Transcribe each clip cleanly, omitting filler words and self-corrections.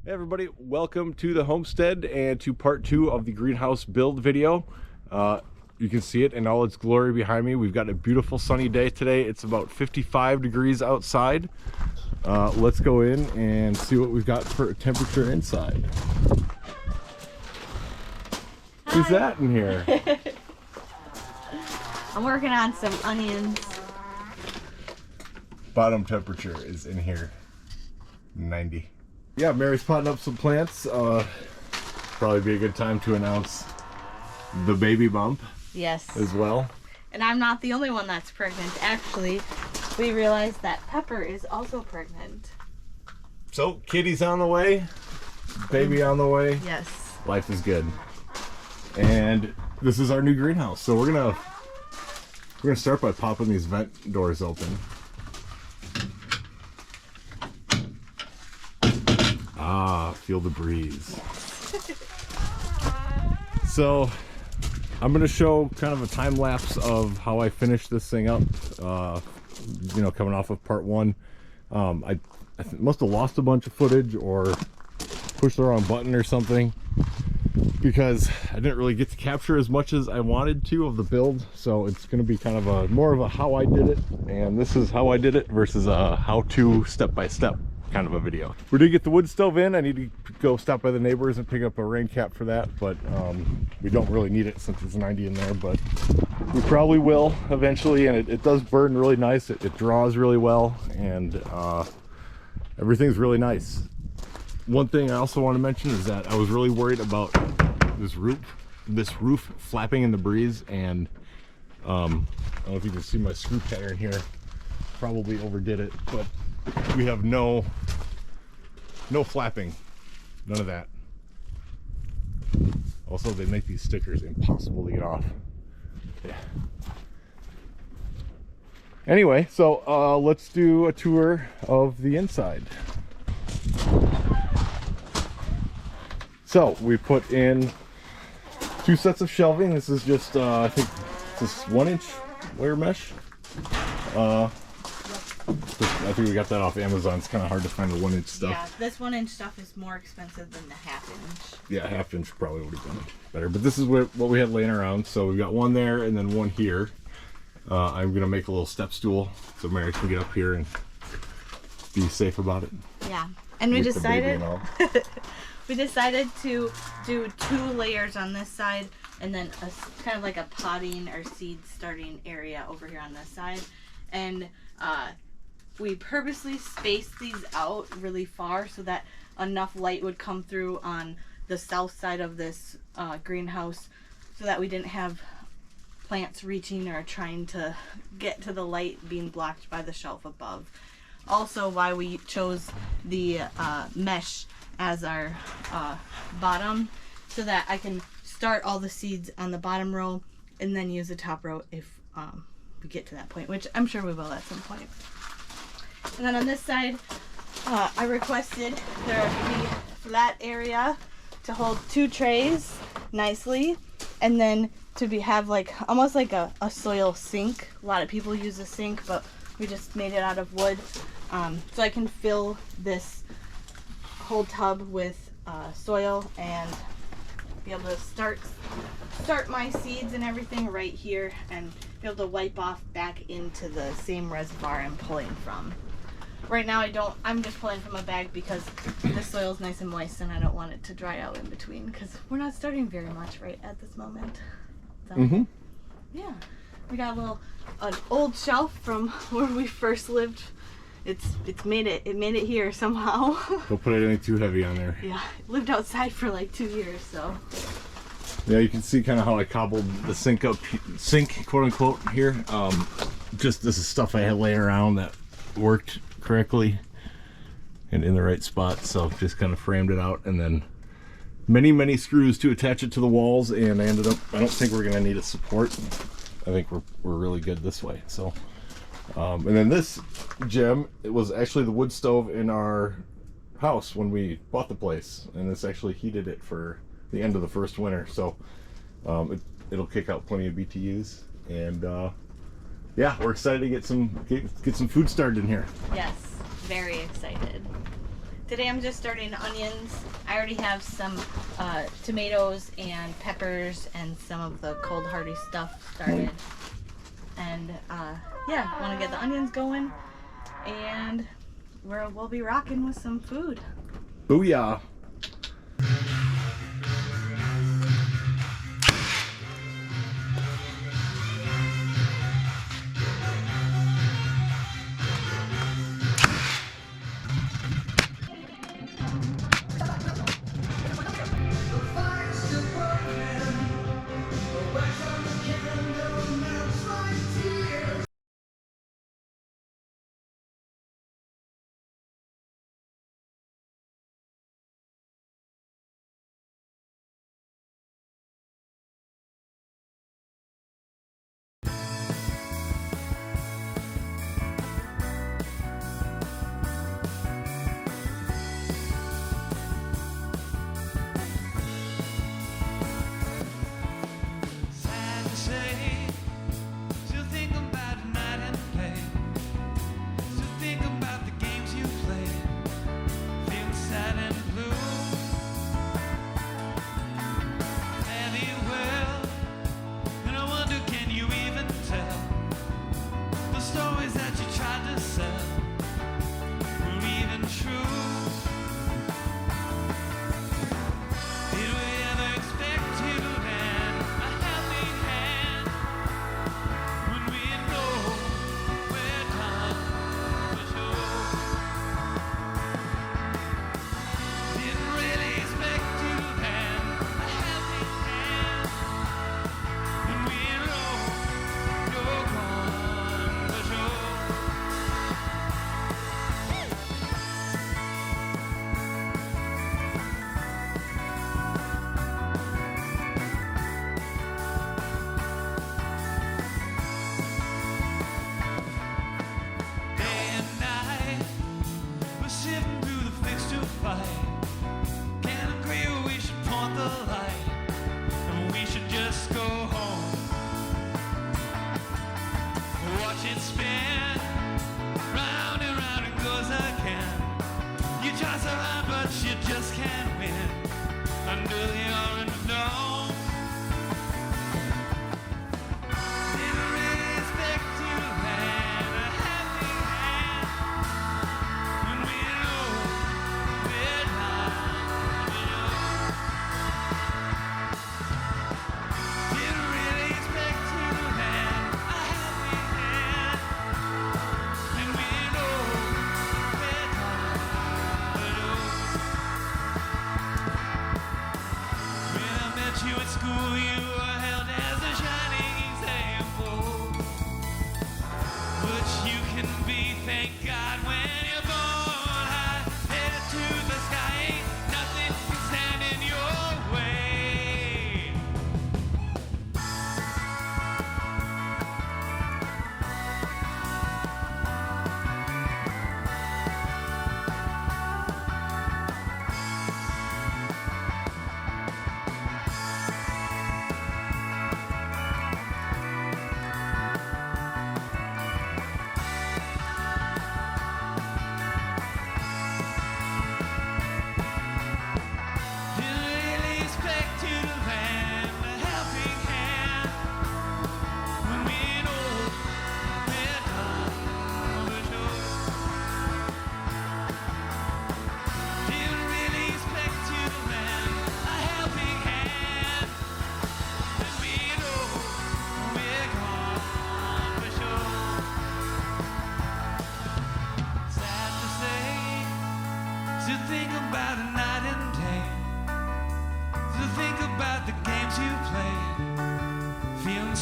Hey everybody, welcome to the homestead and to part 2 of the greenhouse build video. You can see it in all its glory behind me. We've got a beautiful sunny day today. It's about 55 degrees outside. Let's go in and see what we've got for temperature inside. Hi. Who's that in here? I'm working on some onions. Bottom temperature is in here, 90. Yeah, Mary's potting up some plants. Probably be a good time to announce the baby bump. Yes. As well. And I'm not the only one that's pregnant. Actually, we realized that Pepper is also pregnant. So, kitty's on the way, baby on the way. Yes. Life is good. And this is our new greenhouse. So we're gonna start by popping these vent doors open. Ah, feel the breeze. So I'm gonna show kind of a time lapse of how I finished this thing up. You know, coming off of part 1. I must have lost a bunch of footage or pushed the wrong button or something, because I didn't really get to capture as much as I wanted to of the build. So it's going to be kind of more of a how I did it, and this is how I did it versus a how-to step-by-step kind of a video. We did get the wood stove in. I need to go stop by the neighbors and pick up a rain cap for that, but we don't really need it since it's 90 in there, but we probably will eventually. And it does burn really nice. It draws really well, and everything's really nice. One thing I also want to mention is that I was really worried about this roof flapping in the breeze, and I don't know if you can see my screw pattern here. Probably overdid it, but we have no flapping, none of that. Also, they make these stickers impossible to get off. Yeah. Anyway, so let's do a tour of the inside. So we put in 2 sets of shelving. This is just I think this 1-inch wire mesh. I think we got that off Amazon. It's kind of hard to find the 1-inch stuff. Yeah, this 1-inch stuff is more expensive than the 1/2-inch. Yeah, 1/2 inch probably would have been better. But this is what we had laying around. So we've got one there and then one here. I'm gonna make a little step stool so Mary can get up here and be safe about it. Yeah, and we decided we decided to do 2 layers on this side, and then kind of like a potting or seed starting area over here on this side. And we purposely spaced these out really far so that enough light would come through on the south side of this greenhouse, so that we didn't have plants reaching or trying to get to the light being blocked by the shelf above. Also, why we chose the mesh as our bottom, so that I can start all the seeds on the bottom row and then use the top row if we get to that point, which I'm sure we will at some point. And then on this side, I requested there be flat area to hold 2 trays nicely, and then to have like almost like a soil sink. A lot of people use a sink, but we just made it out of wood, so I can fill this whole tub with soil and be able to start my seeds and everything right here, and be able to wipe off back into the same reservoir I'm pulling from. Right now I'm just pulling from a bag because the soil's nice and moist and I don't want it to dry out in between, because we're not starting very much right at this moment. So, yeah, we got an old shelf from where we first lived. It made it here somehow. Don't put anything too heavy on there. Yeah, lived outside for like 2 years, so. Yeah, you can see kind of how I cobbled the sink quote unquote here. Just this is stuff I had laying around that worked correctly and in the right spot, so just kind of framed it out, and then many screws to attach it to the walls, and I don't think we're gonna need a support. I think we're really good this way. So and then this gem, it was actually the wood stove in our house when we bought the place, and this actually heated it for the end of the first winter, so it'll kick out plenty of BTUs. And yeah, we're excited to get some food started in here. Yes, very excited. Today I'm just starting onions. I already have some tomatoes and peppers and some of the cold hardy stuff started. And yeah, want to get the onions going, and we'll be rocking with some food. Booyah!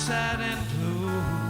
sad and blue.